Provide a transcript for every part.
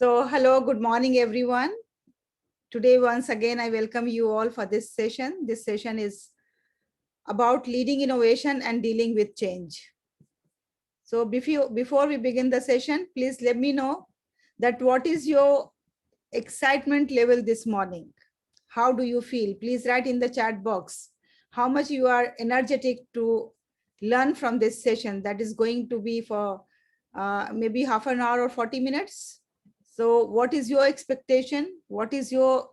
So, hello, good morning, everyone. Today, once again, I welcome you all for this session. This session is about leading innovation and dealing with change. So, before we begin the session, please let me know that what is your excitement level this morning? How do you feel? Please write in the chat box how much you are energetic to learn from this session that is going to be for maybe half an hour or 40 minutes. So what is your expectation? What is your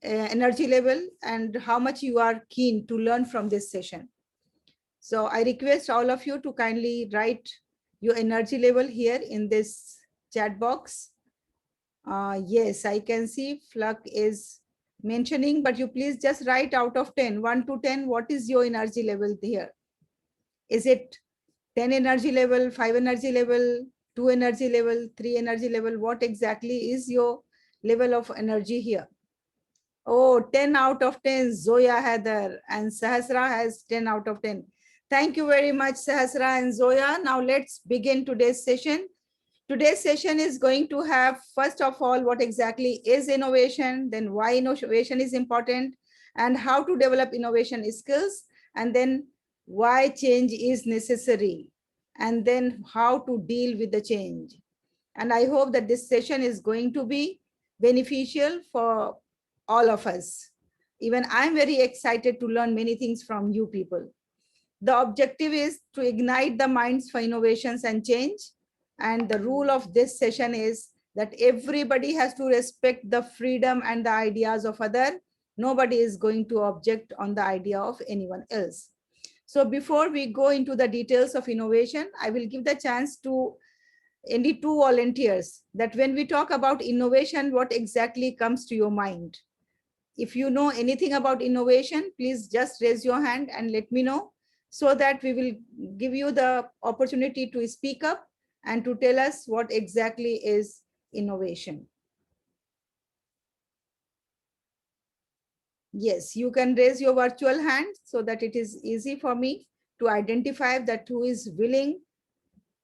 energy level and how much you are keen to learn from this session? So I request all of you to kindly write your energy level here in this chat box. Yes, I can see Fluck is mentioning, but you please just write out of 10, 1 to 10, what is your energy level here? Is it 10 energy level, 5 energy level, 2 energy level, 3 energy level? What exactly is your level of energy here? Oh, 10 out of 10, Zoya Heather, and Sahasra has 10 out of 10. Thank you very much, Sahasra and Zoya. Now let's begin today's session. Today's session is going to have, first of all, what exactly is innovation, then why innovation is important, and how to develop innovation skills, and then why change is necessary, and then how to deal with the change. And I hope that this session is going to be beneficial for all of us. Even I'm very excited to learn many things from you people. The objective is to ignite the minds for innovations and change. And the rule of this session is that everybody has to respect the freedom and the ideas of other. Nobody is going to object on the idea of anyone else. So before we go into the details of innovation, I will give the chance to any two volunteers that when we talk about innovation, what exactly comes to your mind? If you know anything about innovation, please just raise your hand and let me know so that we will give you the opportunity to speak up and to tell us what exactly is innovation. Yes, you can raise your virtual hand so that it is easy for me to identify that who is willing.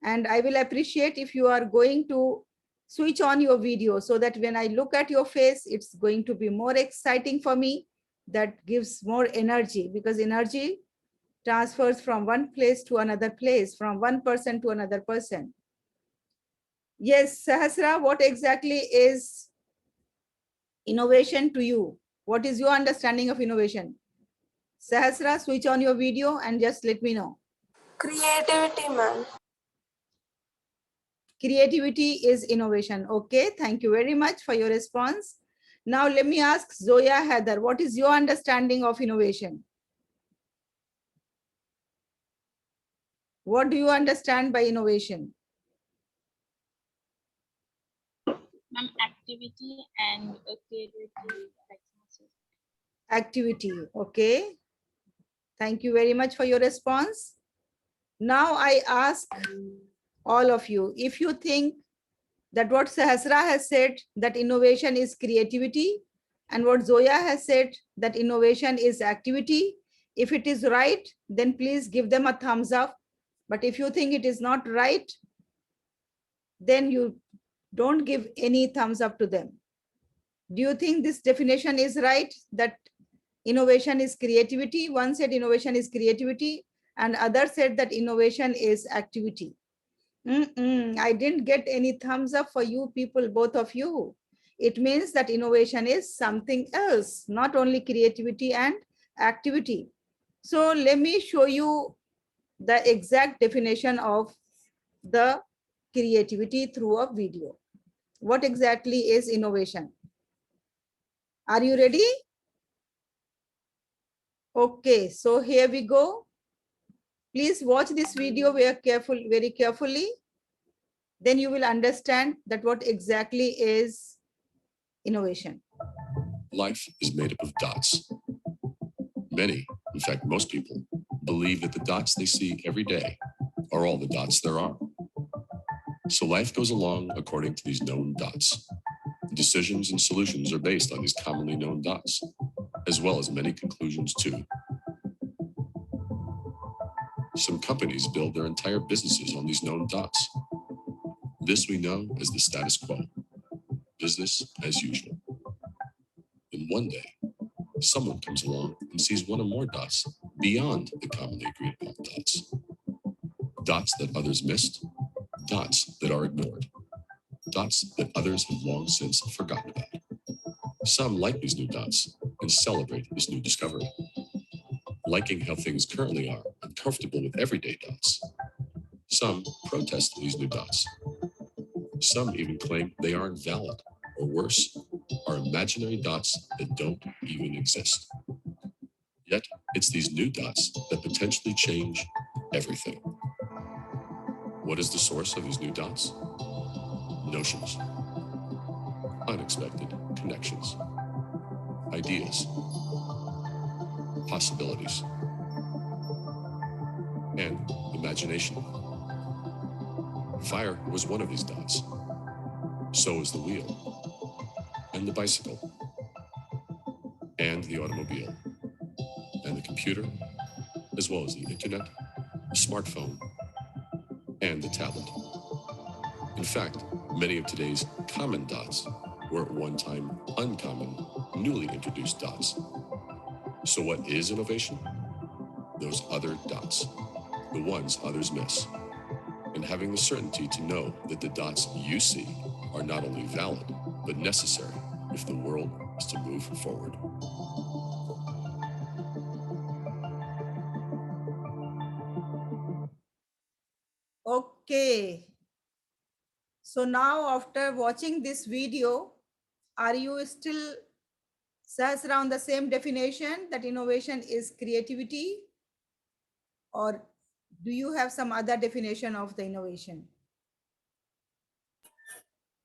And I will appreciate if you are going to switch on your video so that when I look at your face, it's going to be more exciting for me. That gives more energy, because energy transfers from one place to another place, from one person to another person. Yes, Sahasra, what exactly is innovation to you? What is your understanding of innovation? Sahasra, switch on your video and just let me know. Creativity, ma'am. Creativity is innovation. Okay, thank you very much for your response. Now let me ask Zoya Heather, what is your understanding of innovation? What do you understand by innovation? Activity and creativity. Activity, okay. Thank you very much for your response. Now I ask all of you, if you think that what Sahasra has said, that innovation is creativity, and what Zoya has said, that innovation is activity, if it is right, then please give them a thumbs up. But if you think it is not right, then you don't give any thumbs up to them. Do you think this definition is right, that innovation is creativity? One said innovation is creativity and other said that innovation is activity. I didn't get any thumbs up for you people, both of you. It means that innovation is something else, not only creativity and activity. So let me show you the exact definition of the creativity through a video. What exactly is innovation? Are you ready? Okay, so here we go. Please watch this video very carefully. Then you will understand that what exactly is innovation. Life is made up of dots. Many, in fact, most people, believe that the dots they see every day are all the dots there are. So life goes along according to these known dots. Decisions and solutions are based on these commonly known dots, as well as many conclusions too. Some companies build their entire businesses on these known dots. This we know as the status quo. business as usual. Then one day, someone comes along and sees one or more dots beyond the commonly agreed upon dots. Dots that others missed, dots that are ignored, dots that others have long since forgotten about. Some like these new dots and celebrate this new discovery. Liking how things currently are and comfortable with everyday dots. Some protest these new dots. Some even claim they aren't valid, or worse, are imaginary dots that don't even exist. Yet, it's these new dots that potentially change everything. What is the source of these new dots? Notions, unexpected connections, ideas, possibilities, and imagination. Fire was one of these dots. So is the wheel, and the bicycle, and the automobile, and the computer, as well as the internet, the smartphone, and the tablet. In fact, many of today's common dots were at one time uncommon, newly introduced dots. So what is innovation? Those other dots, the ones others miss, and having the certainty to know that the dots you see are not only valid, but necessary if the world is to move forward. Okay. So now after watching this video, are you still says around the same definition that innovation is creativity, or do you have some other definition of the innovation?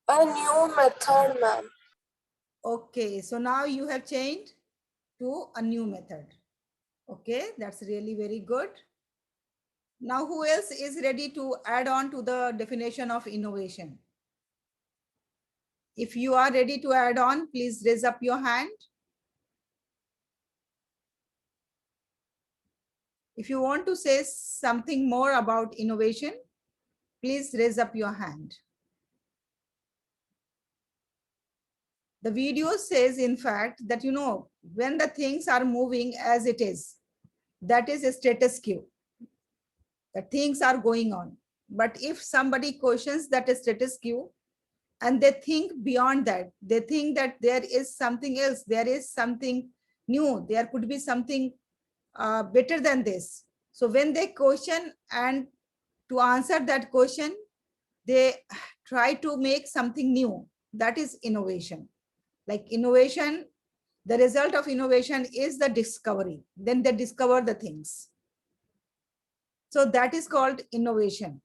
A new method, ma'am. Okay, so now you have changed to a new method. Okay, that's really very good. Now who else is ready to add on to the definition of innovation? If you are ready to add on, please raise up your hand. If you want to say something more about innovation, please raise up your hand. The video says, in fact, that, when the things are moving as it is, that is a status quo. The things are going on. But if somebody questions that status quo and they think beyond that, they think that there is something else, there is something new, there could be something better than this. So when they question, and to answer that question, they try to make something new. That is innovation. Like innovation, the result of innovation is the discovery. Then they discover the things. So that is called innovation.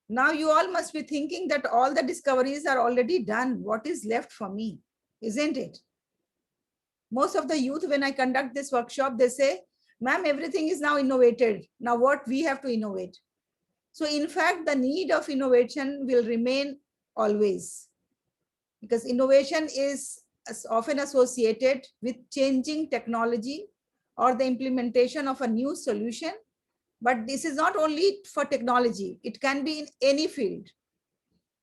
Now you all must be thinking that all the discoveries are already done. What is left for me? Isn't it? Most of the youth, when I conduct this workshop, they say, ma'am, everything is now innovated. Now what we have to innovate? So in fact, the need of innovation will remain always, because innovation is often associated with changing technology or the implementation of a new solution. But this is not only for technology, it can be in any field.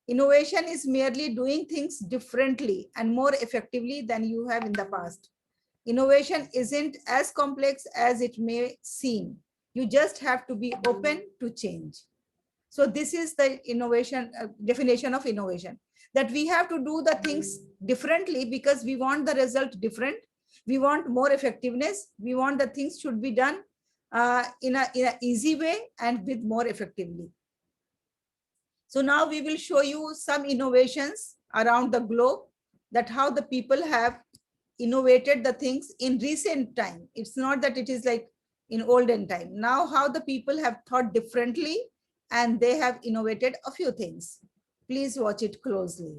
Innovation is merely doing things differently and more effectively than you have in the past. Innovation isn't as complex as it may seem. You just have to be open to change. So this is the innovation definition of innovation, that we have to do the things differently because we want the result different. We want more effectiveness. We want the things should be done in an easy way and with more effectively. So now we will show you some innovations around the globe, that how the people have innovated the things in recent time. It's not that it is like in olden time. Now how the people have thought differently and they have innovated a few things. Please watch it closely.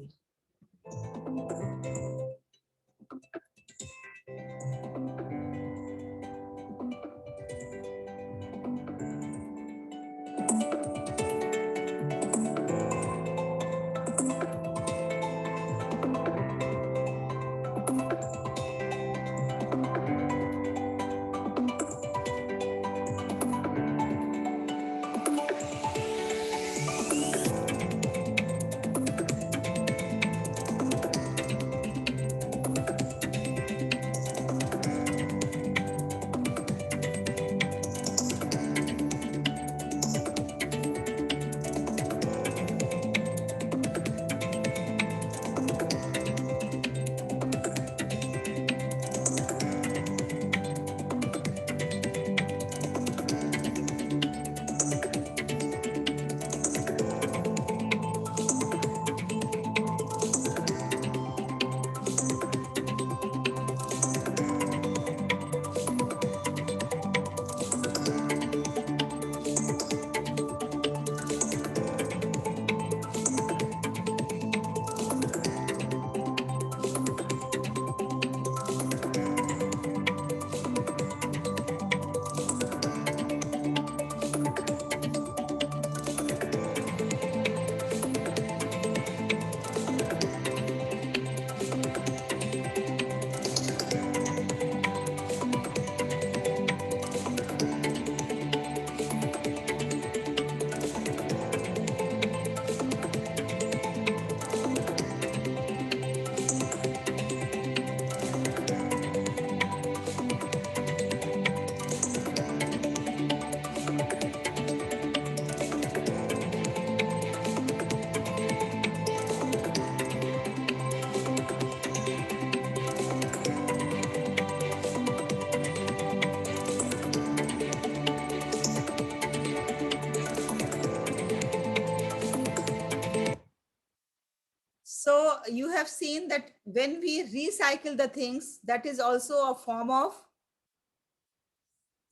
have seen that when we recycle the things, that is also a form of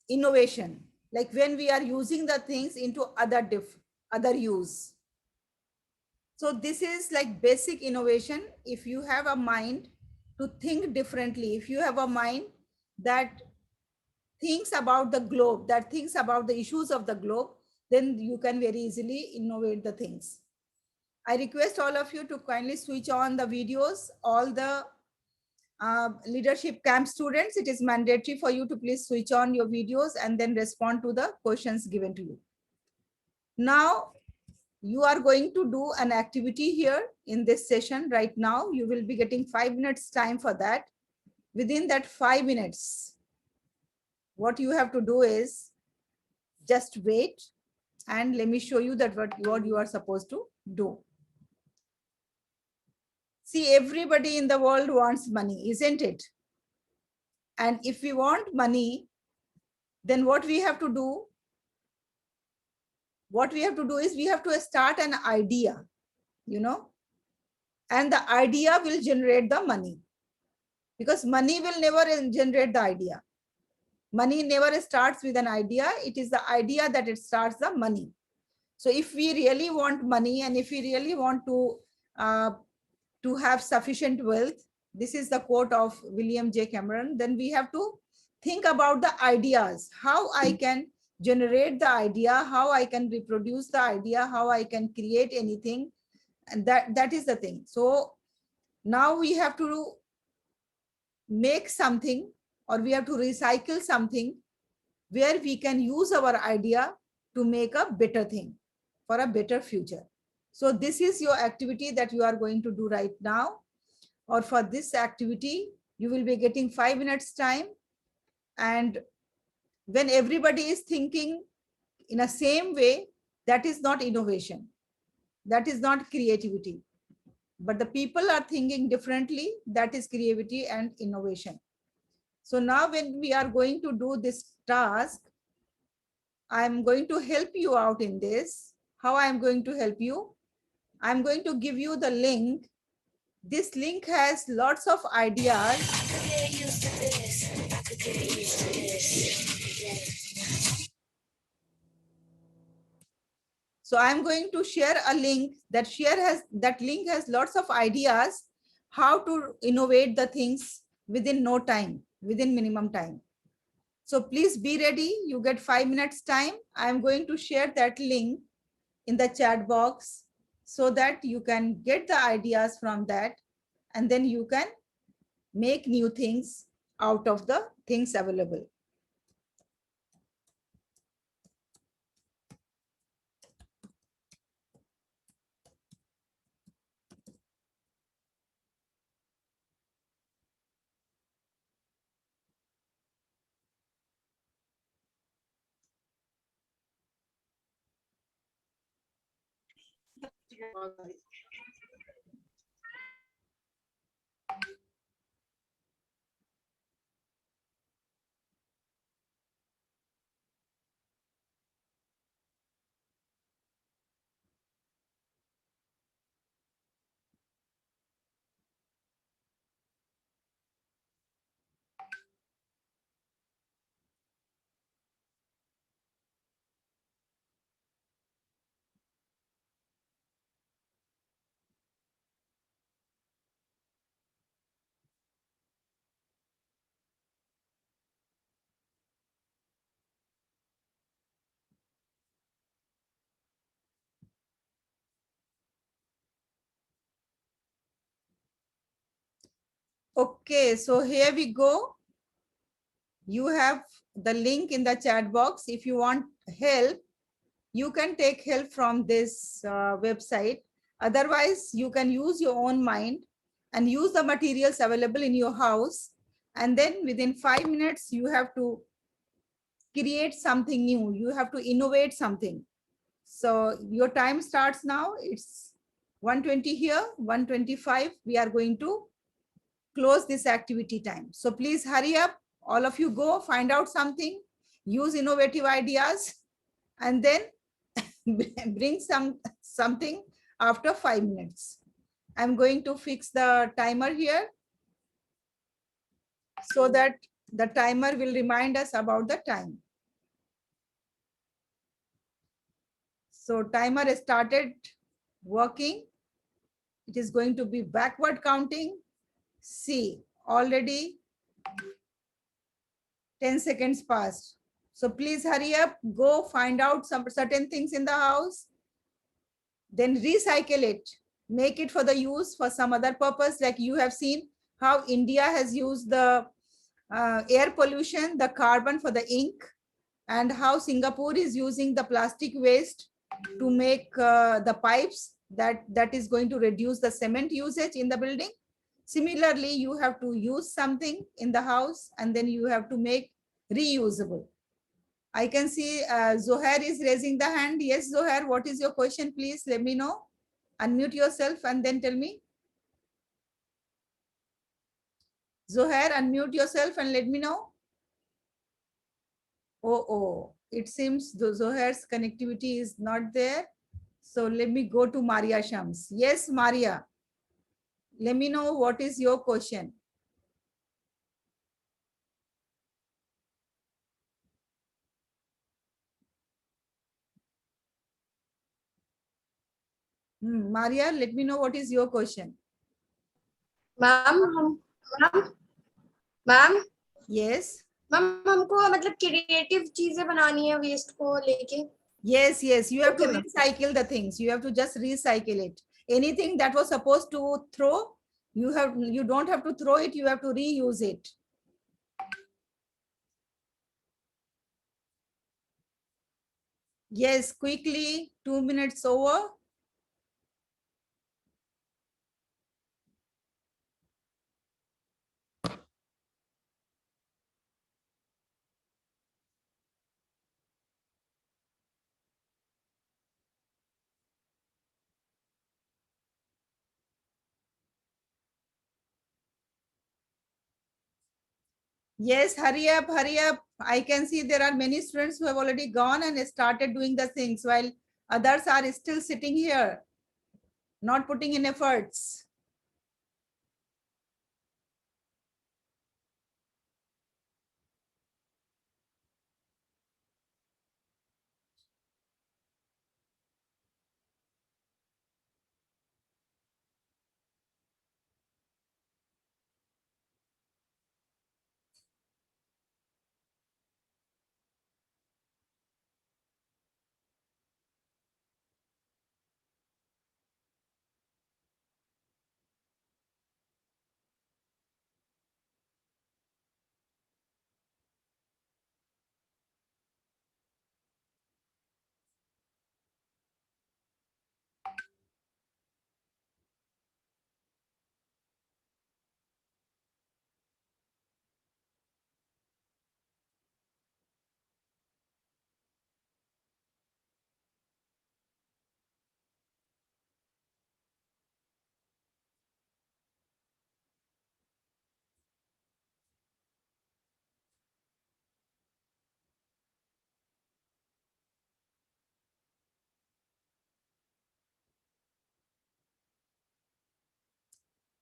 innovation. Like when we are using the things into other use. So this is like basic innovation. If you have a mind to think differently, if you have a mind that thinks about the globe, that thinks about the issues of the globe, then you can very easily innovate the things. I request all of you to kindly switch on the videos. All the leadership camp students, it is mandatory for you to please switch on your videos and then respond to the questions given to you. Now, you are going to do an activity here in this session right now. You will be getting 5 minutes time for that. Within that 5 minutes, what you have to do is just wait and let me show you that what you are supposed to do. See, everybody in the world wants money, isn't it? And if we want money, then what we have to do? What we have to do is we have to start an idea, you know, and the idea will generate the money, because money will never generate the idea. Money never starts with an idea. It is the idea that it starts the money. So if we really want money and if we really want to have sufficient wealth, this is the quote of William J. Cameron, then we have to think about the ideas, how I can generate the idea, how I can reproduce the idea, how I can create anything. And that is the thing. So now we have to make something, or we have to recycle something where we can use our idea to make a better thing for a better future. So this is your activity that you are going to do right now. Or for this activity, you will be getting 5 minutes time. And when everybody is thinking in a same way, that is not innovation. That is not creativity. But the people are thinking differently, that is creativity and innovation. So now when we are going to do this task, I'm going to help you out in this. How I'm going to help you? I'm going to give you the link. This link has lots of ideas. So I'm going to share a link. That link has lots of ideas how to innovate the things within no time, within minimum time. So please be ready. You get 5 minutes time. I'm going to share that link in the chat box so that you can get the ideas from that, and then you can make new things out of the things available. Okay, so here we go. You have the link in the chat box. If you want help, you can take help from this website. Otherwise, you can use your own mind and use the materials available in your house. And then within 5 minutes, you have to create something new. You have to innovate something. So your time starts now. It's 1:20 here, 1:25. We are going to close this activity time. So please hurry up. All of you go find out something, use innovative ideas, and then bring something after 5 minutes. I'm going to fix the timer here so that the timer will remind us about the time. So timer has started working. It is going to be backward counting. See, already 10 seconds passed. So please hurry up, go find out some certain things in the house, then recycle it, make it for the use for some other purpose. Like you have seen how India has used the air pollution, the carbon for the ink, and how Singapore is using the plastic waste to make the pipes that is going to reduce the cement usage in the building. Similarly, you have to use something in the house and then you have to make reusable. I can see Zohair is raising the hand. Yes, Zohair, what is your question? Please let me know. Unmute yourself and then tell me. Zohair, unmute yourself and let me know. Oh, it seems the Zohair's connectivity is not there. So let me go to Maria Shams. Yes, Maria. Let me know what is your question. Maria, let me know what is your question. Ma'am ma'am Yes. Ma'am हमको मतलब creative चीजें बनानी है waste को लेके. Yes, you have Okay, to ma'am. recycle the things. You have to just recycle it. Anything that was supposed to throw, you don't have to throw it, you have to reuse it. Yes, quickly, 2 minutes over. Yes, hurry up, hurry up. I can see there are many students who have already gone and started doing the things while others are still sitting here, not putting in efforts.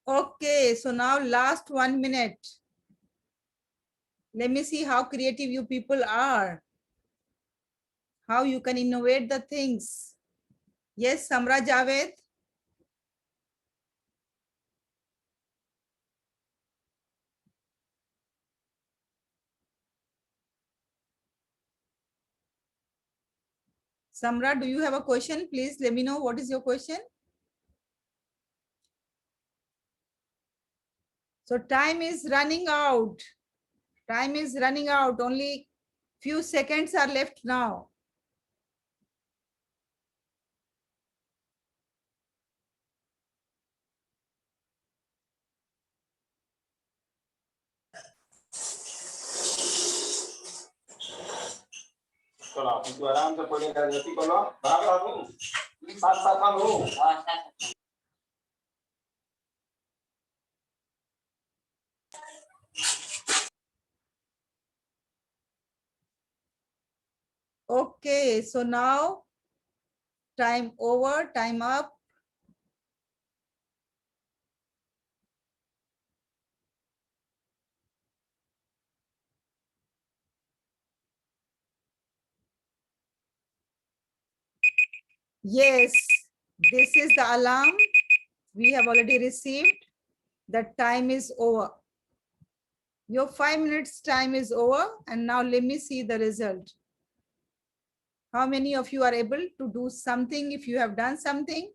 Okay, so now last 1 minute. Let me see how creative you people are. How you can innovate the things. Yes, Samra Javed. Samra, do you have a question? Please let me know what is your question. So time is running out. Time is running out. Only few seconds are left now. Okay, so now time over, time up. Yes, this is the alarm we have already received. The time is over. Your 5 minutes time is over. And now let me see the result. How many of you are able to do something? If you have done something,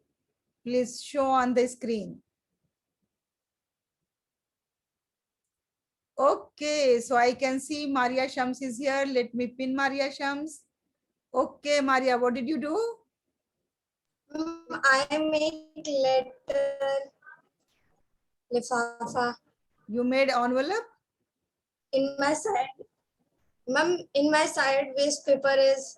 please show on the screen. Okay, so I can see Maria Shams is here. Let me pin Maria Shams. Okay, Maria, what did you do? I make letter lifafa You made envelope? in my side. Ma'am, in my side waste paper is.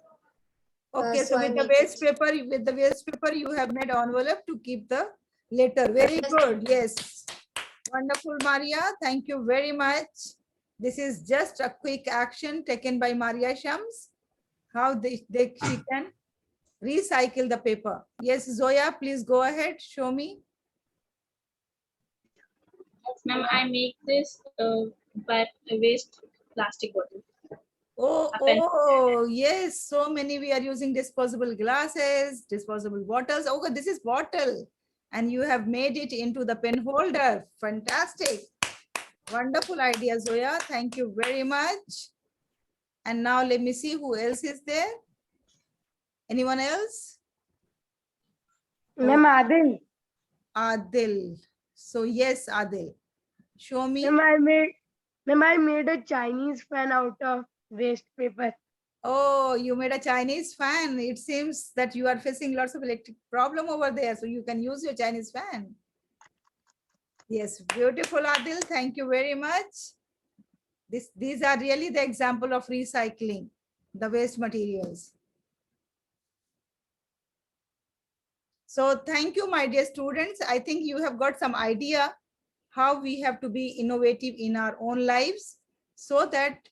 Okay, So so I with the make waste it. paper, you have made envelope to keep the letter. Very good. Yes. Wonderful, Maria. Thank you very much. This is just a quick action taken by Maria Shams. How she can recycle the paper. Yes, Zoya, please go ahead. Show me. Yes, ma'am, I make this but waste plastic bottle. Oh, A pen. oh, yes. So many we are using disposable glasses, disposable bottles. Okay, this is bottle. And you have made it into the pen holder. Fantastic. Wonderful idea, Zoya. Thank you very much. And now let me see who else is there. Anyone else? Ma'am, Adil. Adil. So yes, Adil. Show me. Ma'am, I made a Chinese fan out of waste paper. Oh, you made a Chinese fan. It seems that you are facing lots of electric problem over there. So you can use your Chinese fan. Yes, beautiful, Adil. Thank you very much. These are really the example of recycling the waste materials. So thank you, my dear students. I think you have got some idea how we have to be innovative in our own lives, so that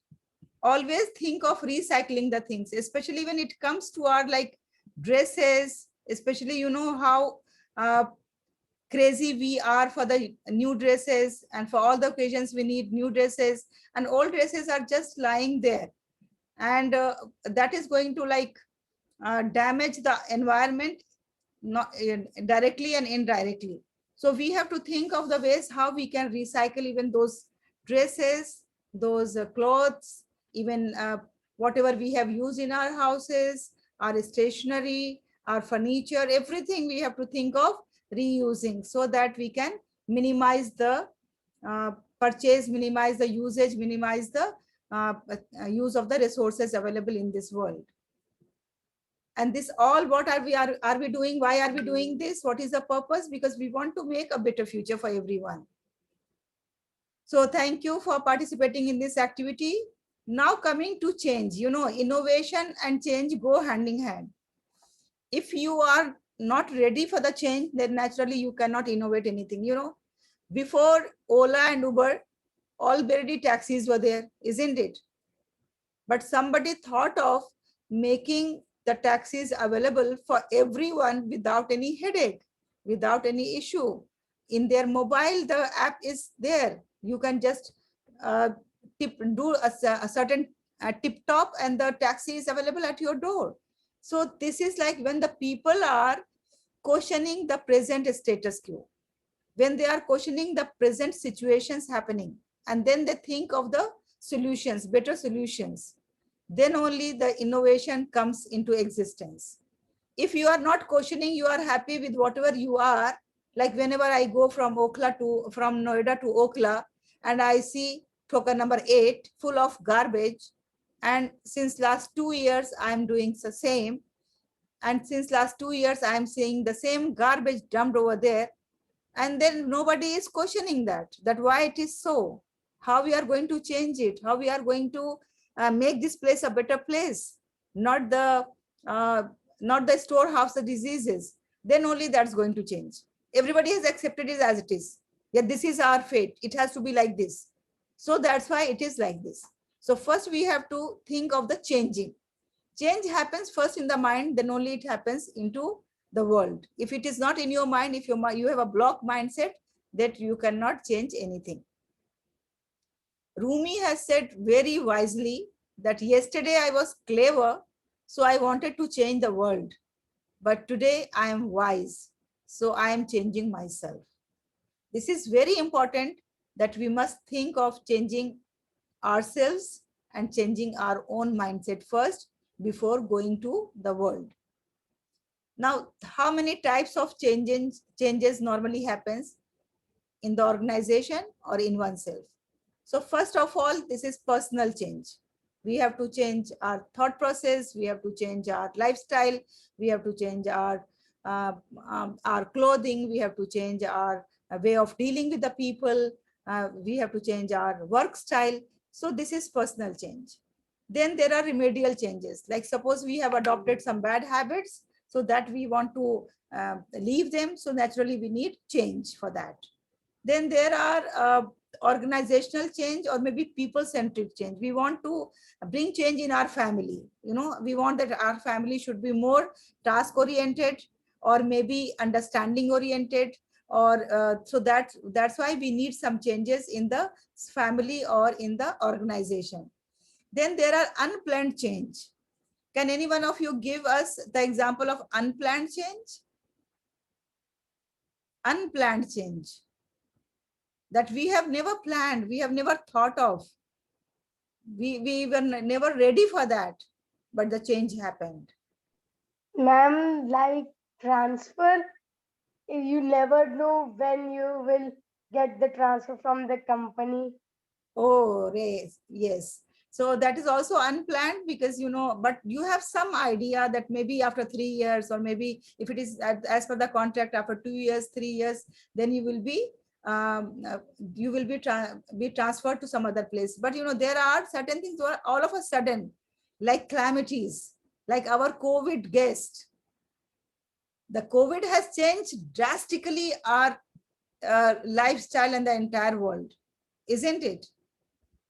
always think of recycling the things, especially when it comes to our like dresses, especially you know how crazy we are for the new dresses, and for all the occasions we need new dresses, and old dresses are just lying there, and that is going to like damage the environment, not directly and indirectly. So we have to think of the ways how we can recycle even those dresses, those clothes, even whatever we have used in our houses, our stationery, our furniture, everything we have to think of reusing, so that we can minimize the uh, purchase, minimize the usage, minimize the use of the resources available in this world. And this all, what are we doing? Why are we doing this? What is the purpose? Because we want to make a better future for everyone. So thank you for participating in this activity. Now coming to change, you know, innovation and change go hand in hand. If you are not ready for the change, then naturally you cannot innovate anything. You know, before Ola and Uber, already taxis were there, isn't it? But somebody thought of making the taxis available for everyone without any headache, without any issue. In their mobile, the app is there. You can just do a certain tip top and the taxi is available at your door. So this is like when the people are questioning the present status quo, when they are questioning the present situations happening, and then they think of the solutions, better solutions, then only the innovation comes into existence. If you are not questioning, you are happy with whatever you are, like whenever I go from Noida to Okla, and I see token number 8 full of garbage, and since last 2 years I am doing the same, and since last 2 years I am seeing the same garbage dumped over there, and then nobody is questioning that why it is so, how we are going to change it, how we are going to make this place a better place, not the uh, not the storehouse of diseases, then only that's going to change. Everybody has accepted it as it is. Yeah, this is our fate, it has to be like this, so that's why it is like this. So first we have to think of the changing. Change happens first in the mind, then only it happens into the world. If it is not in your mind, if you have a block mindset, that you cannot change anything. Rumi has said very wisely that yesterday I was clever, so I wanted to change the world. but today I am wise. So I am changing myself. This is very important, that we must think of changing ourselves and changing our own mindset first before going to the world. Now, how many types of changes normally happens in the organization or in oneself? So first of all, this is personal change. We have to change our thought process. We have to change our lifestyle. We have to change our clothing. We have to change our way of dealing with the people. We have to change our work style. So this is personal change. Then there are remedial changes. Like suppose we have adopted some bad habits, so that we want to leave them. So naturally we need change for that. Then there are organizational change, or maybe people-centric change. We want to bring change in our family. We want that our family should be more task-oriented, or maybe understanding-oriented, or so that's why we need some changes in the family or in the organization. Then there are unplanned change. Can any one of you give us the example of unplanned change? Unplanned change that we have never planned, we have never thought of. We were never ready for that, but the change happened. Ma'am, like transfer, you never know when you will get the transfer from the company. Oh, yes. So that is also unplanned, because but you have some idea that maybe after 3 years, or maybe if it is as per the contract, after 2 years, 3 years, then you will be be transferred to some other place. But there are certain things where all of a sudden, like calamities, like our COVID guest. The COVID has changed drastically our lifestyle and the entire world, isn't it?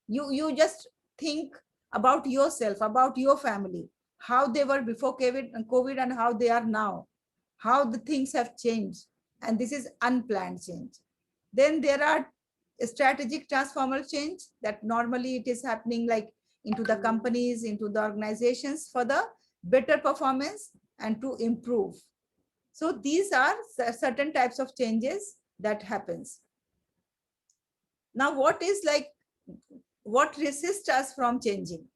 You just think about yourself, about your family, how they were before COVID and how they are now, how the things have changed, and this is unplanned change. Then there are strategic transformational change, that normally it is happening like into the companies, into the organizations, for the better performance and to improve. So these are certain types of changes that happens. Now, what resists us from changing?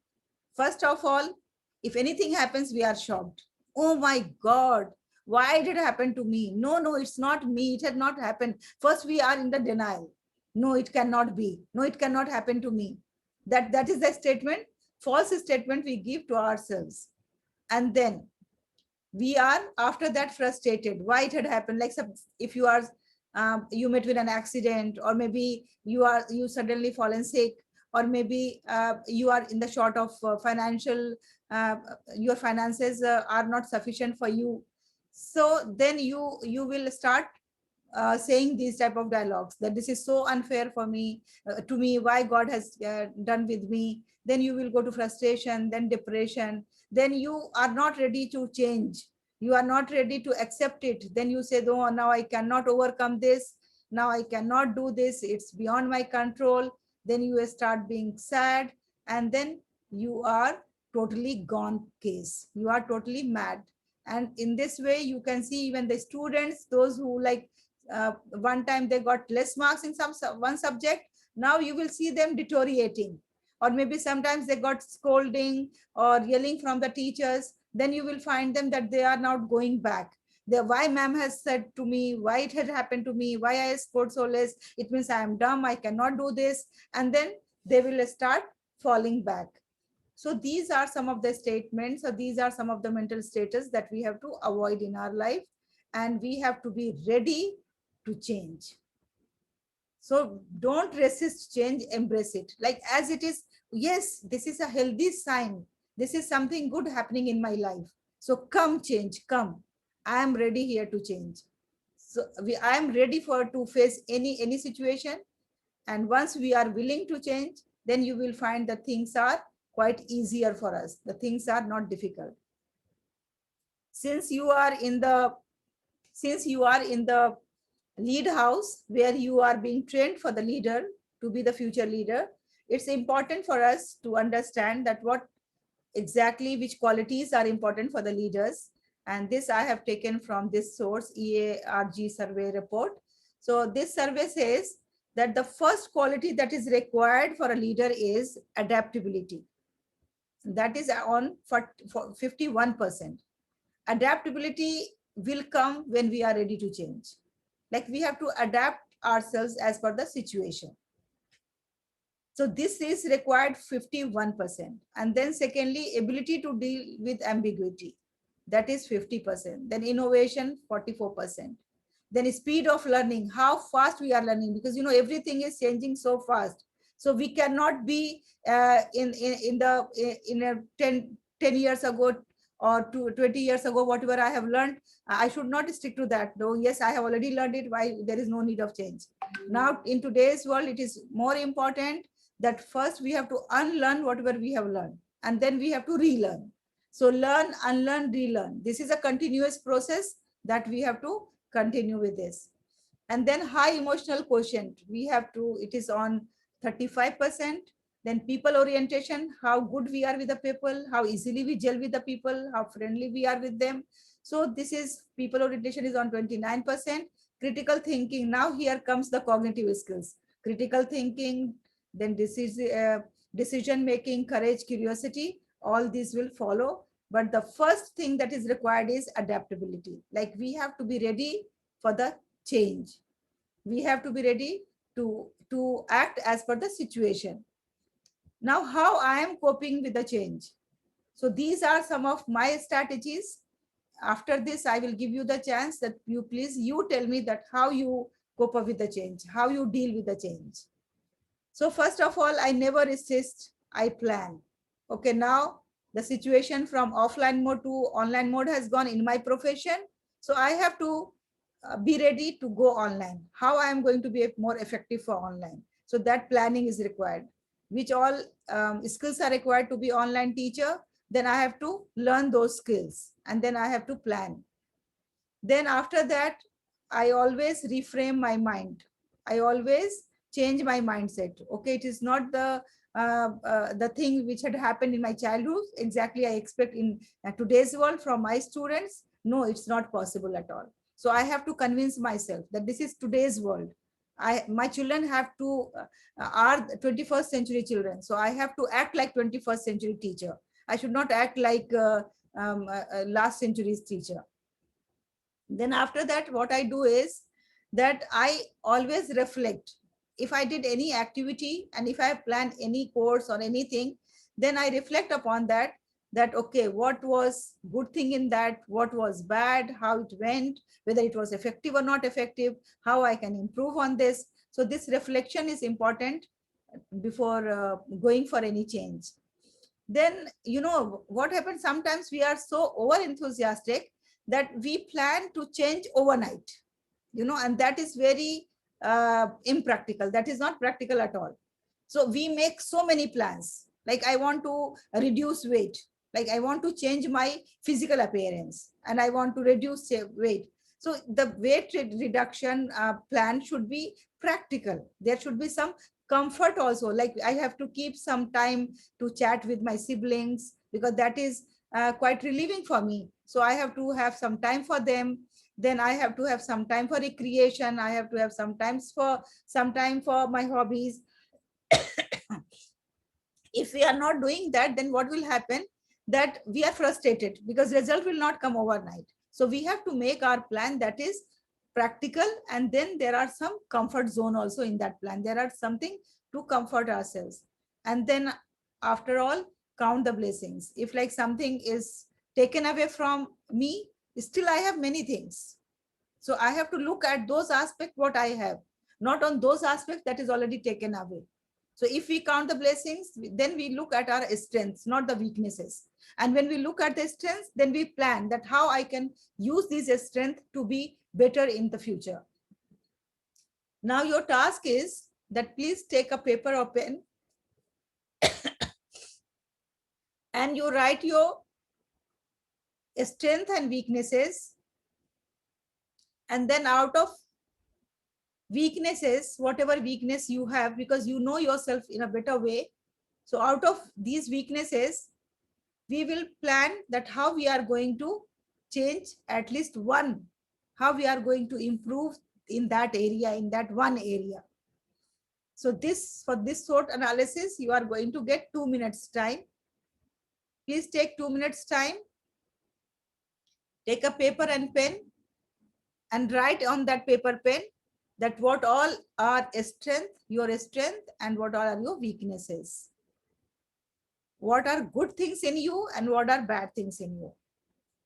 First of all, if anything happens, we are shocked. Oh my God, why did it happen to me? No, it's not me. It had not happened. First, we are in the denial. No, it cannot be. No, it cannot happen to me. That is the statement, false statement we give to ourselves. And then we are after that frustrated why it had happened. Like if you are you met with an accident, or maybe you suddenly fallen sick, or maybe you are in the short of financial your finances are not sufficient for you. So then you will start saying these type of dialogues, that this is so unfair for me, to me, why God has done with me. Then you will go to frustration, then depression. Then you are not ready to change, you are not ready to accept it. Then you say, oh, now I cannot overcome this, now I cannot do this, it's beyond my control. Then you start being sad, and then you are totally gone case, you are totally mad. And in this way you can see even the students, those who like one time they got less marks in one subject, now you will see them deteriorating. Or maybe sometimes they got scolding or yelling from the teachers, then you will find them that they are not going back. Why ma'am has said to me, why it had happened to me, why I scored so less, it means I am dumb, I cannot do this. And then they will start falling back. So these are some of the statements, or these are some of the mental status that we have to avoid in our life, and we have to be ready to change. So don't resist change, embrace it like as it is. Yes, this is a healthy sign, this is something good happening in my life. So come change, come, I am ready here to change. So I am ready to face any situation. And once we are willing to change, then you will find that things are quite easier for us, the things are not difficult. Since you are in the lead house, where you are being trained for the leader, to be the future leader, it's important for us to understand that what exactly which qualities are important for the leaders. And this I have taken from this source, EARG survey report. So this survey says that the first quality that is required for a leader is adaptability. That is on for 51%. Adaptability will come when we are ready to change. Like we have to adapt ourselves as per the situation. So this is required 51%. And then secondly, ability to deal with ambiguity. That is 50%. Then innovation, 44%. Then speed of learning, how fast we are learning, because everything is changing so fast. So we cannot be in a 10 years ago or 20 years ago, whatever I have learned, I should not stick to that. Though, yes, I have already learned it. Why there is no need of change. Now, in today's world, it is more important that first we have to unlearn whatever we have learned, and then we have to relearn. So learn, unlearn, relearn. This is a continuous process that we have to continue with this. And then high emotional quotient, we have to, it is on 35%. Then people orientation, how good we are with the people, how easily we gel with the people, how friendly we are with them. So this is people orientation is on 29%. Critical thinking, now here comes the cognitive skills. Critical thinking, then decision making, courage, curiosity, all these will follow. But the first thing that is required is adaptability. Like we have to be ready for the change. We have to be ready to act as per the situation. Now, how I am coping with the change. So these are some of my strategies. After this, I will give you the chance that you tell me that how you cope up with the change, how you deal with the change. So first of all, I never resist, I plan. Okay, now the situation from offline mode to online mode has gone in my profession. So I have to be ready to go online. How I am going to be more effective for online. So that planning is required. Which all skills are required to be online teacher. Then I have to learn those skills and then I have to plan. Then after that, I always reframe my mind. I always change my mindset. Okay, it is not the thing which had happened in my childhood exactly I expect in today's world from my students. No, it's not possible at all. So I have to convince myself that this is today's world. My children have to are 21st century children. So I have to act like 21st century teacher. I should not act like last century's teacher. Then after that, what I do is that I always reflect. If I did any activity and if I have planned any course or anything, then I reflect upon that, okay, what was good thing in that, what was bad, how it went, whether it was effective or not effective, how I can improve on this. So this reflection is important before going for any change. Then, what happens sometimes we are so over enthusiastic that we plan to change overnight, and that is very impractical. That is not practical at all. So we make so many plans. Like I want to reduce weight, like I want to change my physical appearance and I want to reduce weight. So the weight reduction plan should be practical. There should be some comfort also. Like I have to keep some time to chat with my siblings because that is quite relieving for me. So I have to have some time for them. Then I have to have some time for recreation. I have to have some time for my hobbies. If we are not doing that, then what will happen? That we are frustrated because result will not come overnight. So we have to make our plan that is practical, and then there are some comfort zone also in that plan. There are something to comfort ourselves. And then after all, count the blessings. If like something is taken away from me, still I have many things. So I have to look at those aspects what I have, not on those aspects that is already taken away. So if we count the blessings, then we look at our strengths, not the weaknesses. And when we look at the strengths, then we plan that how I can use this strength to be better in the future. Now your task is that please take a paper or pen and you write your strength and weaknesses. And then out of weaknesses, whatever weakness you have, because you know yourself in a better way. So out of these weaknesses, we will plan that how we are going to change at least one, how we are going to improve in that area, in that one area. So for this SWOT analysis, you are going to get 2 minutes time. Please take 2 minutes time. Take a paper and pen and write on that paper pen that what all are your strength, and what all are your weaknesses. What are good things in you and what are bad things in you.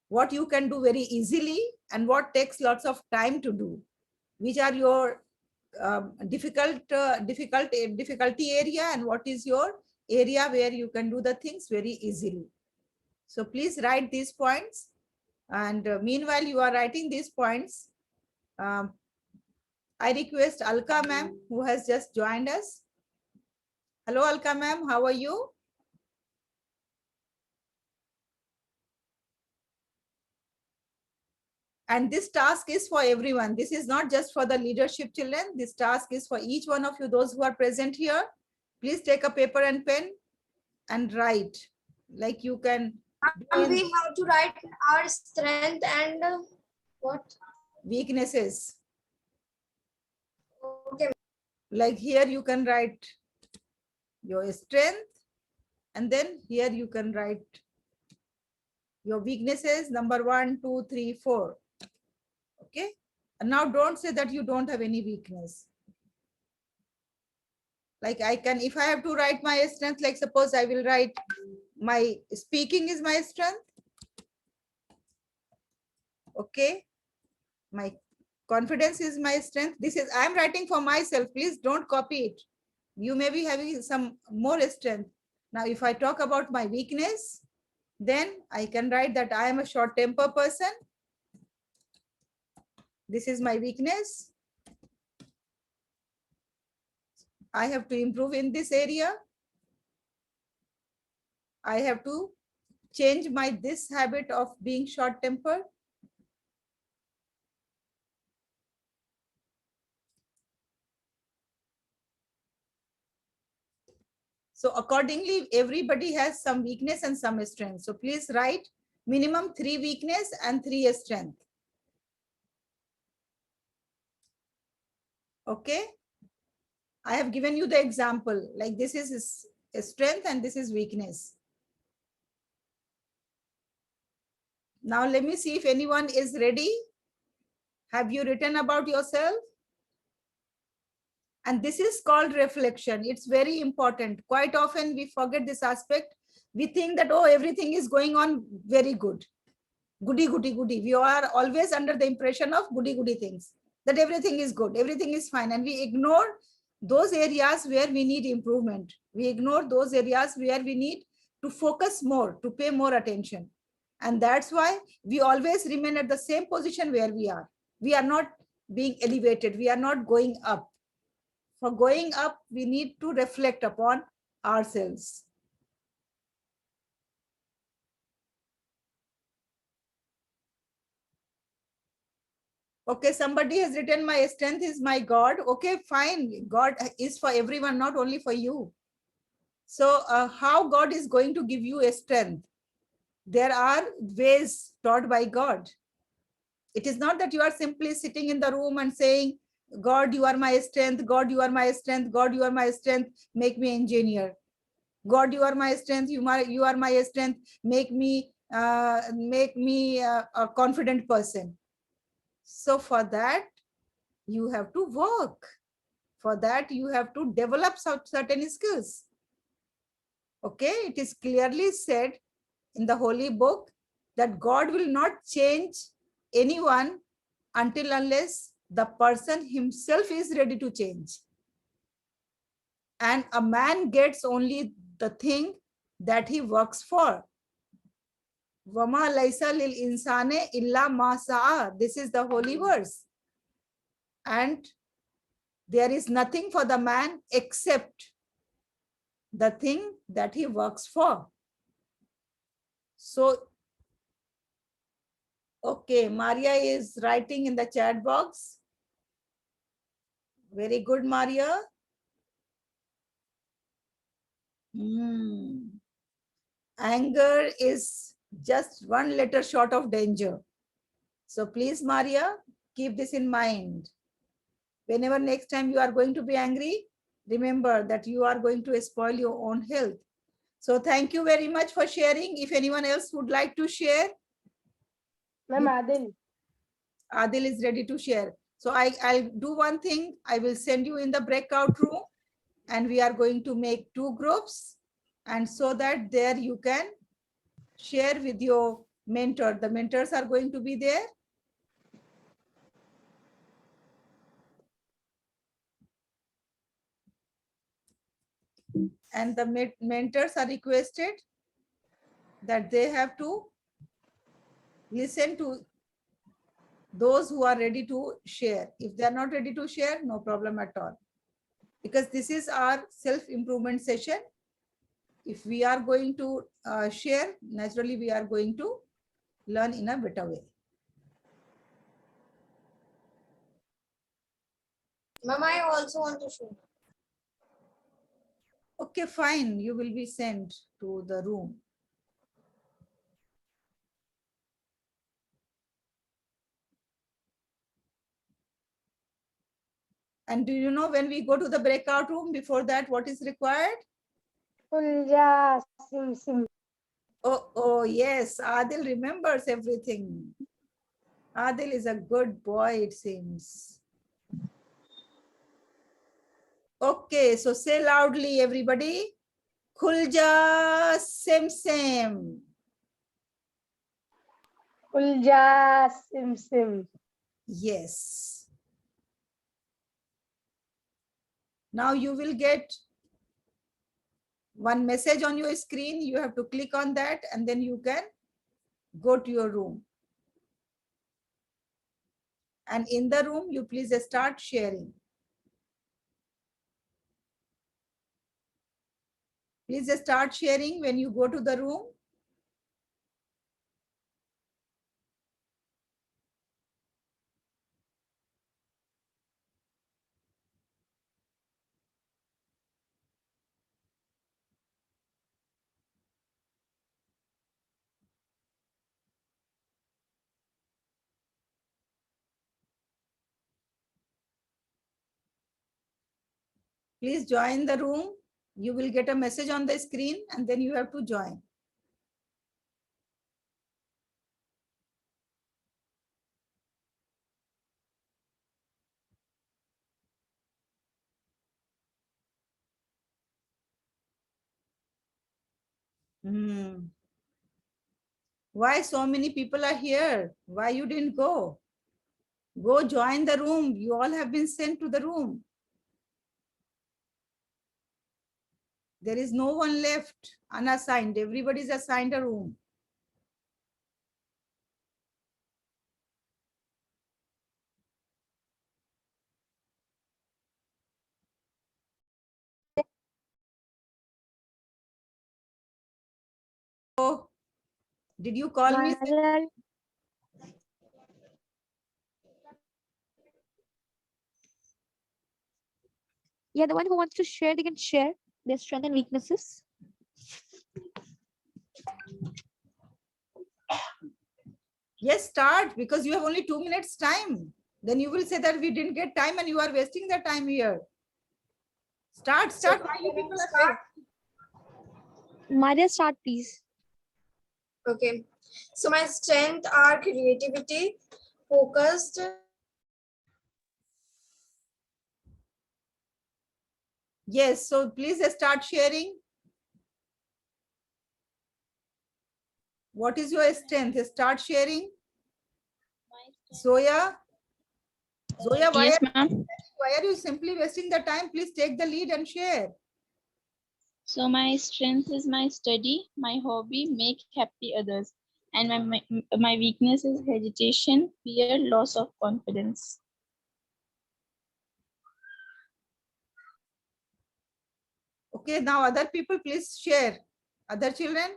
What you can do very easily and what takes lots of time to do. Which are your difficulty area, and what is your area where you can do the things very easily. So please write these points. And meanwhile you are writing these points, I request Alka ma'am, who has just joined us. Hello Alka ma'am, how are you? And this task is for everyone. This is not just for the leadership children. This task is for each one of you, those who are present here. Please take a paper and pen and write. Like you can. And we have to write our strength and what? Weaknesses. Okay. Like here you can write your strength, and then here you can write your weaknesses, number 1, 2, 3, 4. Okay. And now don't say that you don't have any weakness. Like I can, if I have to write my strength, like suppose I will write my speaking is my strength. Okay. My confidence is my strength. This is, I'm writing for myself. Please don't copy it. You may be having some more strength. Now, if I talk about my weakness, then I can write that I am a short temper person. This is my weakness. I have to improve in this area. I have to change this habit of being short tempered. So accordingly, everybody has some weakness and some strength. So please write minimum 3 weakness and 3 strength. Okay. I have given you the example, like this is a strength and this is weakness. Now let me see if anyone is ready. Have you written about yourself? And this is called reflection. It's very important. Quite often we forget this aspect. We think that, oh, everything is going on very good. Goody, goody, goody. We are always under the impression of goody, goody things. That everything is good, everything is fine. And we ignore those areas where we need improvement. We ignore those areas where we need to focus more, to pay more attention. And that's why we always remain at the same position where we are. We are not being elevated. We are not going up. For going up, we need to reflect upon ourselves. Okay, somebody has written my strength is my God. Okay, fine. God is for everyone, not only for you. So how God is going to give you a strength? There are ways taught by God. It is not that you are simply sitting in the room and saying, God, you are my strength. God, you are my strength. God, you are my strength. Make me engineer. God, you are my strength. You are my strength. Make me a confident person. So for that, you have to work. For that, you have to develop certain skills. Okay, it is clearly said in the Holy Book that God will not change anyone until unless the person himself is ready to change. And a man gets only the thing that he works for. Vama laisa lil insane illa ma sa'a. This is the holy verse. And there is nothing for the man except the thing that he works for. So, okay, Maria is writing in the chat box. Very good, Maria. Anger is just one letter short of danger. So please, Maria, keep this in mind. Whenever next time you are going to be angry, remember that you are going to spoil your own health. So thank you very much for sharing. If anyone else would like to share. Ma'am, Adil. Adil is ready to share. So I'll do one thing. I will send you in the breakout room and we are going to make 2 groups. And so that there you can share with your mentor. The mentors are going to be there. And the mentors are requested that they have to listen to those who are ready to share. If they are not ready to share, no problem at all. Because this is our self-improvement session. If we are going to share, naturally we are going to learn in a better way. Ma'am, I also want to share. Okay, fine. You will be sent to the room. And do you know when we go to the breakout room, before that, what is required? Kulja sim sim. Oh, yes. Adil remembers everything. Adil is a good boy, it seems. Okay, so say loudly, everybody. Khulja sim sim. Kulja sim sim. Yes. Now you will get one message on your screen. You have to click on that and then you can go to your room. And in the room, you please start sharing. Please start sharing when you go to the room. Please join the room. You will get a message on the screen and then you have to join. Why so many people are here? Why you didn't go? Go join the room. You all have been sent to the room. There is no one left unassigned. Everybody is assigned a room. Oh, did you call me? Yeah, the one who wants to share, they can share their strengths and weaknesses. Yes, start, because you have only 2 minutes time. Then you will say that we didn't get time and you are wasting the time here. Start. Why you people are Start. Maria, start, please. Okay. So my strengths are creativity, focused, Yes, so please start sharing. What is your strength? Start sharing. Zoya, Yes, ma'am. why are you simply wasting the time? Please take the lead and share. So my strength is my study, my hobby, make happy others. And my weakness is hesitation, fear, loss of confidence. Okay, now other people, please share. Other children.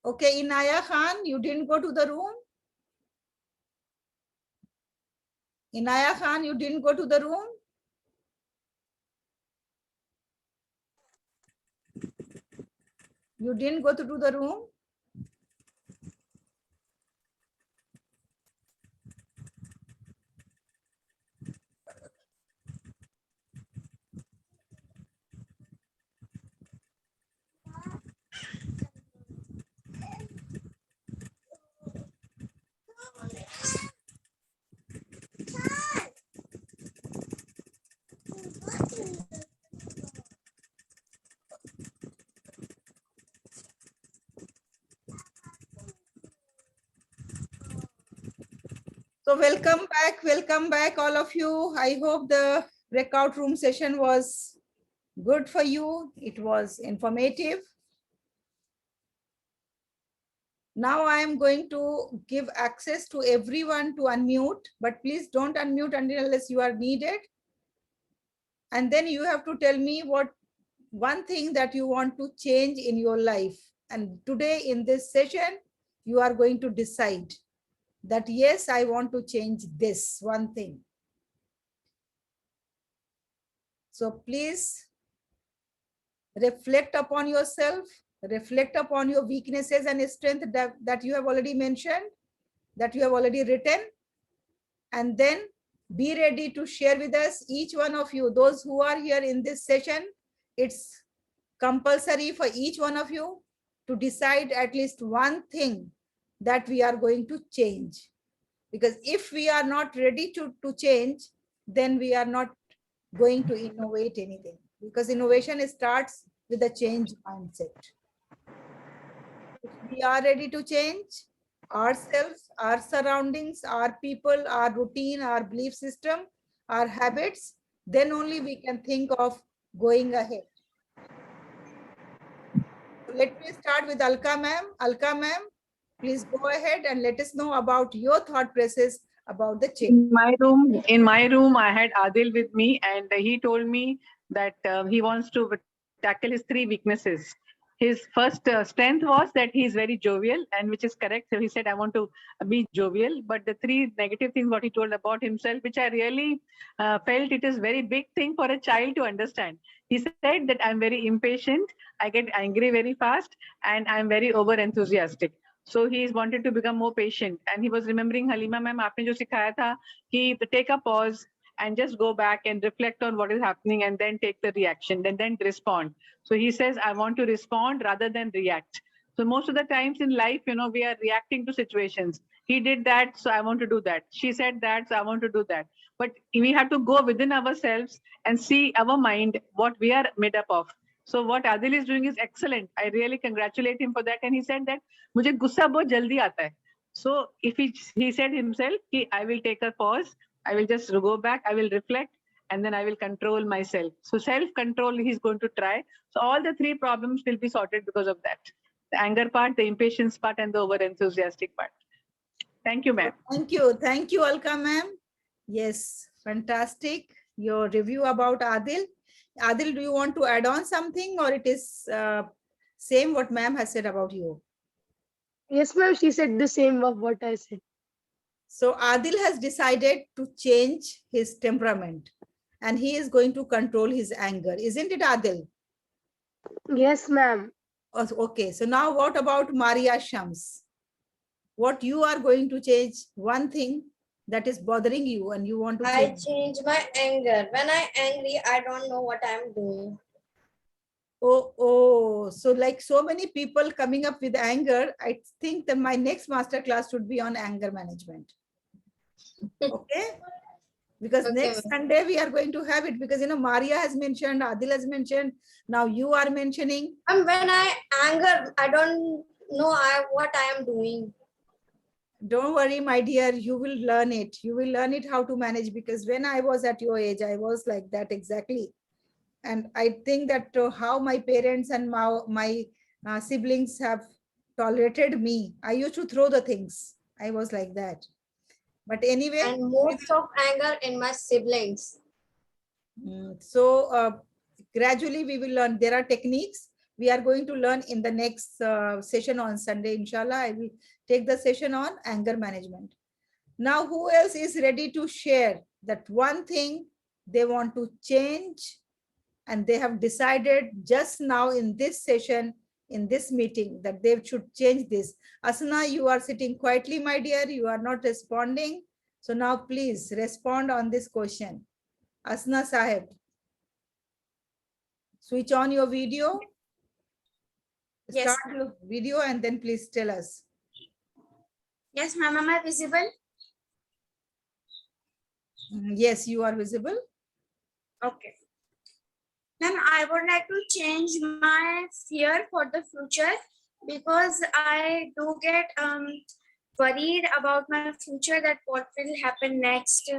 Okay, Inaya Khan, you didn't go to the room? Inaya Khan, you didn't go to the room? You didn't go to the room? So welcome back all of you. I hope the breakout room session was good for you. It was informative. Now I am going to give access to everyone to unmute, but please don't unmute unless you are needed. And then you have to tell me what one thing that you want to change in your life. And today in this session, you are going to decide that, yes, I want to change this one thing. So please reflect upon yourself, reflect upon your weaknesses and strength that you have already mentioned, that you have already written, and then be ready to share with us, each one of you, those who are here in this session. It's compulsory for each one of you to decide at least one thing that we are going to change. Because if we are not ready to change, then we are not going to innovate anything. Because innovation starts with a change mindset. If we are ready to change ourselves, our surroundings, our people, our routine, our belief system, our habits, then only we can think of going ahead. Let me start with Alka ma'am. Alka ma'am, please go ahead and let us know about your thought process about the change. In my room, I had Adil with me, and he told me that he wants to tackle his three weaknesses. His first strength was that he is very jovial, and which is correct. So he said, I want to be jovial. But the three negative things what he told about himself, which I really felt it is very big thing for a child to understand. He said that I'm very impatient, I get angry very fast, and I'm very over enthusiastic. So he wanted to become more patient, and he was remembering, Haleema ma'am, aapne jo sikhaya tha ki take a pause and just go back and reflect on what is happening and then take the reaction and then respond. So he says, I want to respond rather than react. So most of the times in life, we are reacting to situations. He did that, so I want to do that. She said that, so I want to do that. But we have to go within ourselves and see our mind, what we are made up of. So what Adil is doing is excellent. I really congratulate him for that. And he said that, "Mujhe gussa bahut jaldi aata hai." So if he said himself, I will take a pause, I will just go back, I will reflect, and then I will control myself. So self-control he's going to try. So all the three problems will be sorted because of that. The anger part, the impatience part, and the over-enthusiastic part. Thank you, ma'am. Thank you. Thank you, Alka ma'am. Yes, fantastic. Your review about Adil. Adil, do you want to add on something, or it is same what ma'am has said about you? Yes, ma'am. She said the same of what I said. So Adil has decided to change his temperament, and he is going to control his anger. Isn't it, Adil? Yes, ma'am. Okay. So now what about Maria Shams? What you are going to change, one thing that is bothering you and you want to I change? change my anger. When I'm angry, I don't know what I'm doing. Oh, so like so many people coming up with anger, I think that my next master class should be on anger management. Okay? Because Okay, next Sunday we are going to have it, because Maria has mentioned, Adil has mentioned, now you are mentioning. and when I anger, I don't know what I am doing. Don't worry, my dear, you will learn it. You will learn it how to manage, because when I was at your age, I was like that exactly. And I think that how my parents and my siblings have tolerated me. I used to throw the things. I was like that. But anyway. And most of anger in my siblings. So gradually we will learn. There are techniques. we are going to learn in the next session on Sunday. Inshallah, I will take the session on anger management. Now, who else is ready to share that one thing they want to change and they have decided just now in this session, in this meeting, that they should change this? Asana, you are sitting quietly, my dear. You are not responding. So now please respond on this question. Asna Sahib, switch on your video. Yes. Start your video and then please tell us. Yes, ma'am. Am I visible? Yes, you are visible. Okay. Ma'am, I would like to change my fear for the future because I do get worried about my future, that what will happen next,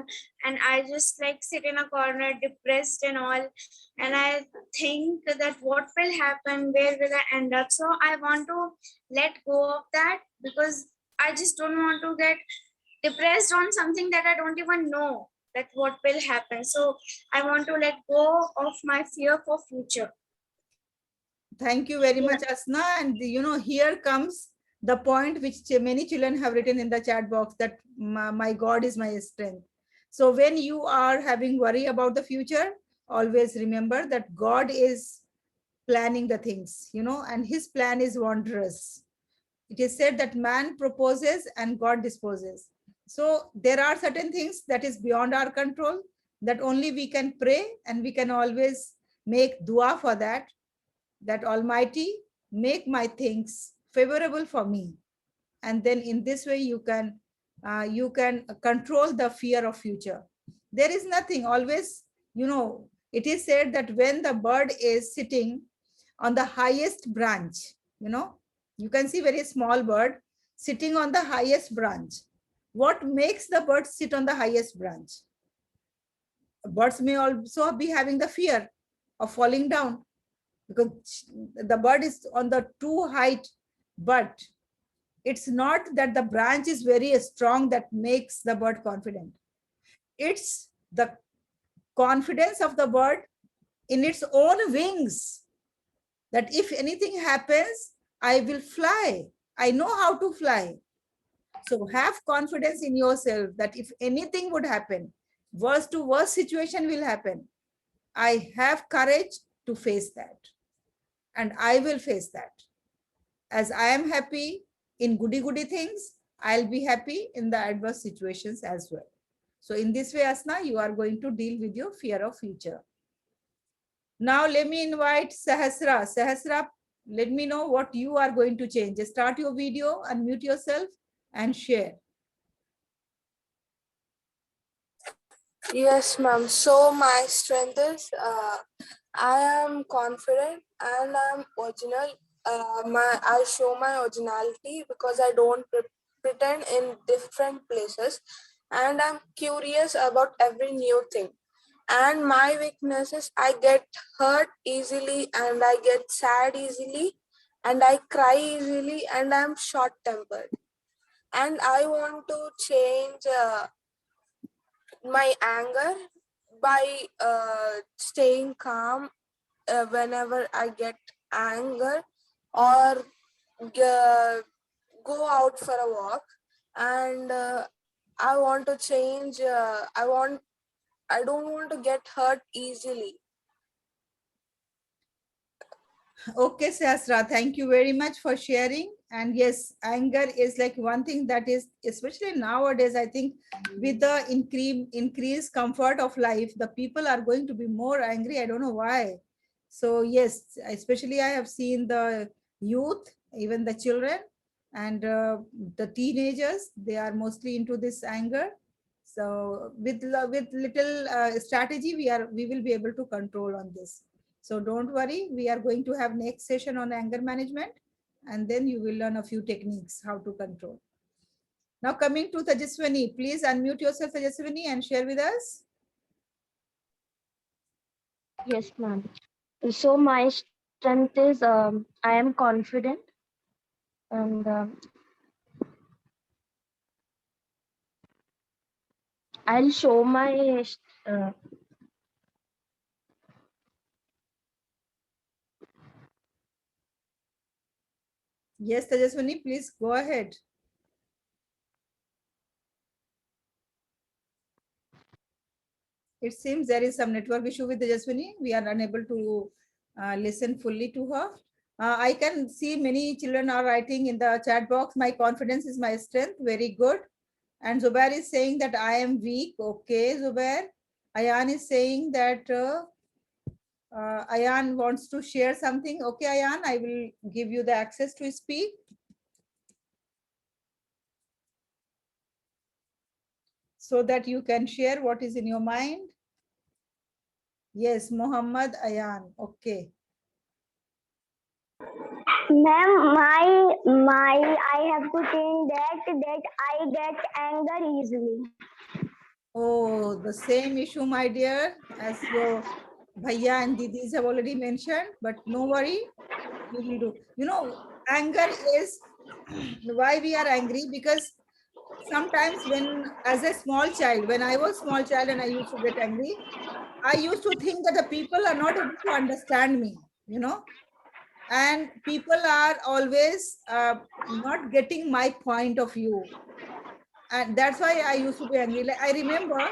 and I just like sit in a corner depressed and all, and I think that what will happen, where will I end up. So I want to let go of that because I just don't want to get depressed on something that I don't even know that what will happen. So I want to let go of my fear for future. Thank you very much, Asna. And you know, here comes the point which many children have written in the chat box, that my God is my strength. So when you are having worry about the future, always remember that God is planning the things, you know, and his plan is wondrous. It is said that man proposes and God disposes. So there are certain things that is beyond our control, that only we can pray, and we can always make dua for that, that Almighty, make my things favorable for me. And then in this way you can control the fear of future. There is nothing, always, you know, it is said that when the bird is sitting on the highest branch, you know, you can see very small bird sitting on the highest branch. What makes the bird sit on the highest branch? Birds may also be having the fear of falling down, because the bird is on the too height, but it's not that the branch is very strong that makes the bird confident. It's the confidence of the bird in its own wings, that if anything happens, I will fly. I know how to fly. So have confidence in yourself that if anything would happen, worst to worst situation will happen, I have courage to face that. And I will face that. As I am happy in goody things, I'll be happy in the adverse situations as well. So in this way, Asna, you are going to deal with your fear of future. Now let me invite Sahasra. Sahasra, let me know what you are going to change. Just start your video, unmute yourself and share. Yes, ma'am. So my strength is I am confident and I'm original. I show my originality because I don't pretend in different places, and I'm curious about every new thing. And my weakness is I get hurt easily and I get sad easily and I cry easily and I'm short tempered. And I want to change my anger by staying calm whenever I get anger, or go out for a walk. And I want to change. I don't want to get hurt easily. Okay, Sahasra, thank you very much for sharing. And yes, anger is like one thing that is, especially nowadays, I think with the increased comfort of life, the people are going to be more angry. I don't know why. So yes, especially I have seen the youth, even the children and the teenagers, they are mostly into this anger. So with little strategy, we will be able to control on this. So don't worry, we are going to have next session on anger management, and then you will learn a few techniques how to control. Now coming to Tejaswini, please unmute yourself, Tejaswini, and share with us. Yes, ma'am. So my strength is I am confident, and I'll show my uh, Yes, Tejaswini, please go ahead. It seems there is some network issue with Tejaswini. We are unable to listen fully to her. I can see many children are writing in the chat box, my confidence is my strength. Very good. And Zubair is saying that I am weak. Okay, Zubair. Ayan is saying that Ayan wants to share something. Okay, Ayan, I will give you the access to speak. So that you can share what is in your mind. Yes, Muhammad Ayan. Okay. Ma'am, I have to think that I get anger easily. Oh, the same issue, my dear, as your Bhaiya and Didis have already mentioned, but no worry, we will do. You know, anger is why we are angry, because sometimes when, as a small child, when I was small child and I used to get angry, I used to think that the people are not able to understand me, you know, and people are always not getting my point of view. And that's why I used to be angry. Like I remember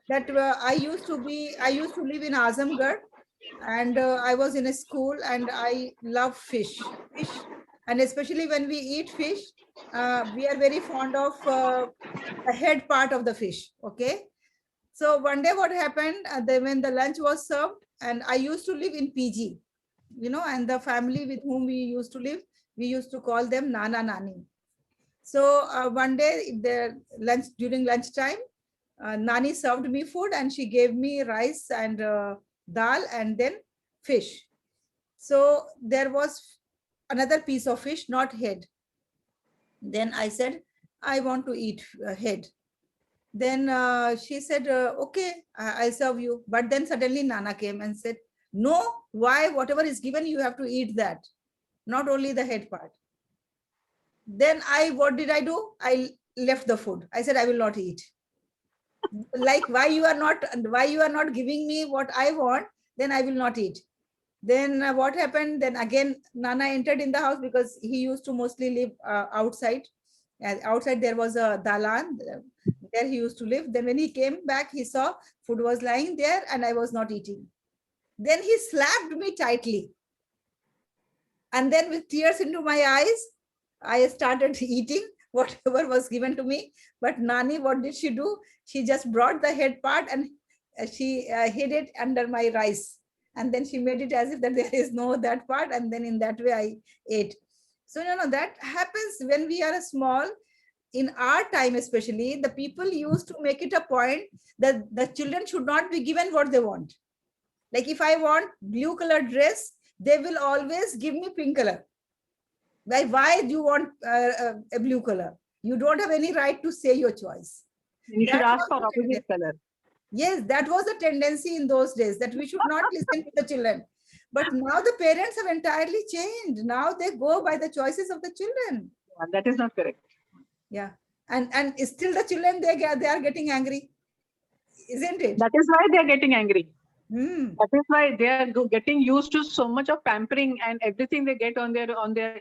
that I used to live in Azamgarh, and I was in a school, and I love fish, and especially when we eat fish, we are very fond of the head part of the fish. Okay, so one day what happened, when the lunch was served, and I used to live in PG, you know, and the family with whom we used to live, we used to call them Nana Nani. So one day, during lunchtime, Nani served me food, and she gave me rice and dal and then fish. So there was another piece of fish, not head. Then I said, I want to eat head. Then she said, okay, I'll serve you. But then suddenly Nana came and said, no, why? Whatever is given, you have to eat that, not only the head part. Then what did I do? I left the food. I said, I will not eat. Like, why you are not giving me what I want, then I will not eat. Then what happened? Then again, Nana entered in the house, because he used to mostly live outside. Outside there was a dalan. There he used to live. Then when he came back, he saw food was lying there and I was not eating. Then he slapped me tightly. And then with tears into my eyes, I started eating whatever was given to me. But Nani, what did she do? She just brought the head part and she hid it under my rice. And then she made it as if that there is no that part. And then in that way I ate. So, you know, that happens when we are small. In our time especially, the people used to make it a point that the children should not be given what they want. Like if I want blue color dress, they will always give me pink color. Why do you want a blue color? You don't have any right to say your choice. You should That ask was for the opposite tendency. color. Yes, that was the tendency in those days, that we should not listen to the children. But now the parents have entirely changed. Now they go by the choices of the children. Yeah, that is not correct. Yeah. And still the children, they are getting angry. Isn't it? That is why they are getting angry. Hmm. That is why they are getting used to so much of pampering and everything they get on their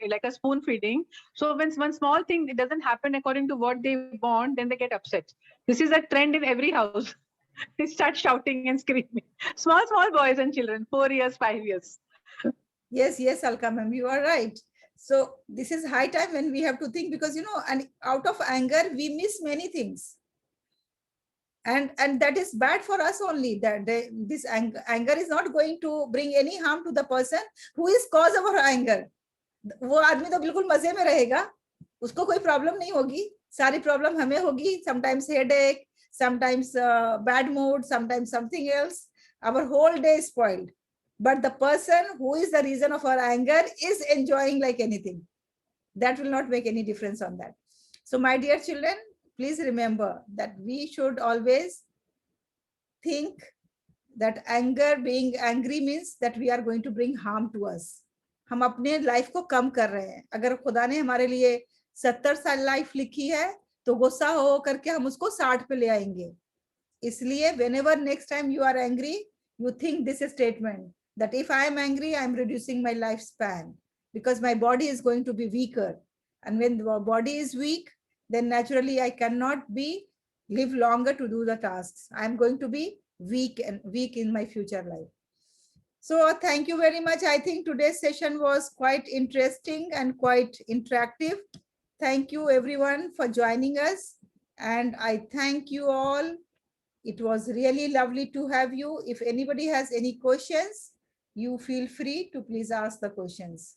like a spoon feeding. So when one small thing it doesn't happen according to what they want, then they get upset. This is a trend in every house. They start shouting and screaming. Small boys and children, 4 years, 5 years. Yes, Alka ma'am, you are right. So this is high time when we have to think, because, you know, and out of anger, we miss many things. And that is bad for us only, that this anger is not going to bring any harm to the person who is cause of our anger. वो आदमी तो बिल्कुल मजे में रहेगा, उसको कोई problem नहीं होगी, सारी प्रॉब्लम हमें होगी. Sometimes headache, sometimes bad mood, sometimes something else. Our whole day is spoiled. But the person who is the reason of our anger is enjoying like anything. That will not make any difference on that. So my dear children, please remember that we should always think that being angry means that we are going to bring harm to us. हम अपने life को कम कर रहे हैं. अगर खुदा ने हमारे लिए 70 साल लाइफ लिखी है, तो गुस्सा हो करके हम उसको 60 पे ले आएंगे. इसलिए whenever next time you are angry, you think this statement that if I am angry, I am reducing my lifespan. because my body is going to be weaker. And when the body is weak, then naturally I cannot live longer to do the tasks. I'm going to be weak in my future life. So thank you very much. I think today's session was quite interesting and quite interactive. Thank you everyone for joining us. And I thank you all. It was really lovely to have you. If anybody has any questions, you feel free to please ask the questions.